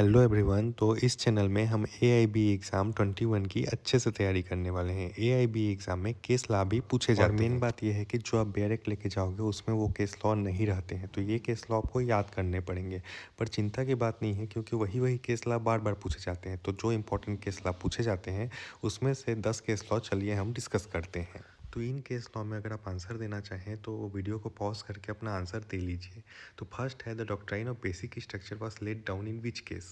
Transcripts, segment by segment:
Hello everyone. तो इस channel में हम एआईबी एग्ज़ाम 21 की अच्छे से तैयारी करने वाले हैं। एआईबी एग्ज़ाम में केस लॉ भी पूछे जाते हैं और मेन बात यह है कि जो आप डायरेक्ट लेके जाओगे उसमें वो केस लॉ नहीं रहते हैं, तो ये केस लॉ आपको याद करने पड़ेंगे। पर चिंता की बात नहीं है क्योंकि वही केस लॉ बार बार पूछे जाते हैं। तो जो इंपॉर्टेंट केस लॉ पूछे जाते हैं उसमें से 10 केस लॉ चलिए हम डिस्कस करते हैं। तो इन केस लॉ में अगर आप आंसर देना चाहें तो वीडियो को पॉज करके अपना आंसर दे लीजिए। तो फर्स्ट है the doctrine of basic structure was laid down in which case.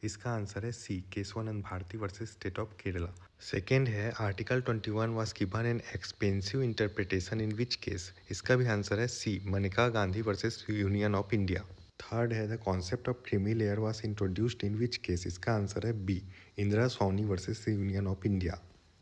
इसका आंसर है C, Kesavananda Bharati versus state of Kerala. Second है article 21 was given an expensive interpretation in which case. इसका भी आंसर है C, Maneka Gandhi versus union of India. Third है the concept of creamy layer was introduced in which case. इसका answer है B, Indira Swamy versus union of India.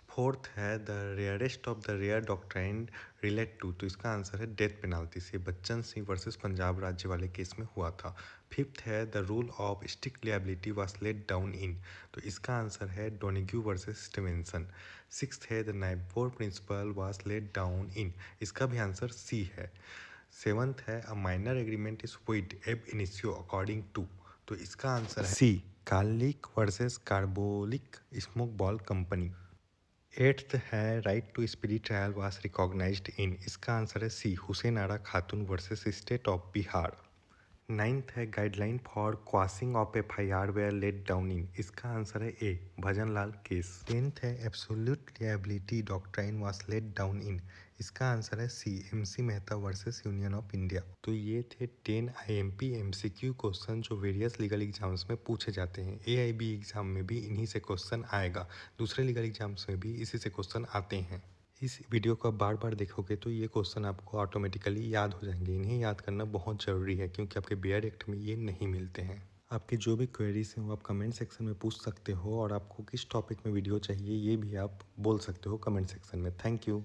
Fourth है the rarest of the rare doctrine relate to. तो इसका answer है death penalty से Bachchan Singh versus Punjab राज्य वाले केस में हुआ था। फिफ्थ है the rule of strict liability was laid down in. तो इसका आंसर है डोनिग्यू वर्सेस स्टीवेंसन। सिक्स्थ है the neighbour principle was laid down in. इसका भी आंसर सी है। सेवंथ है a minor agreement is void ab initio according to. तो इसका आंसर है C, Carlill versus Carbolic Smoke Ball Company. Eighth है right to speedy trial was recognised in. इसका answer है C, Hussain Ara Khatoon versus state of Bihar. Ninth है guideline for quashing of FIR were laid down in. इसका answer है A, Bhajanlal case. Tenth है absolute liability doctrine was laid down in. इसका answer है C, MC Mehta versus union of India. तो ये थे 10 IMP MCQ question जो वेरियस लीगल एग्जाम्स में पूछे जाते हैं। एआईबी एग्जाम में भी इन्हीं से क्वेश्चन आएगा, दूसरे लीगल एग्जाम्स में भी इसी से क्वेश्चन आते हैं। इस वीडियो को आप बार बार देखोगे तो ये क्वेश्चन आपको ऑटोमेटिकली याद हो जाएंगे। इन्हें याद करना बहुत ज़रूरी है क्योंकि आपके बीएड एक्ट में ये नहीं मिलते हैं। आपके जो भी क्वेरीज हैं वो आप कमेंट सेक्शन में पूछ सकते हो और आपको किस टॉपिक में वीडियो चाहिए ये भी आप बोल सकते हो कमेंट सेक्शन में। Thank you.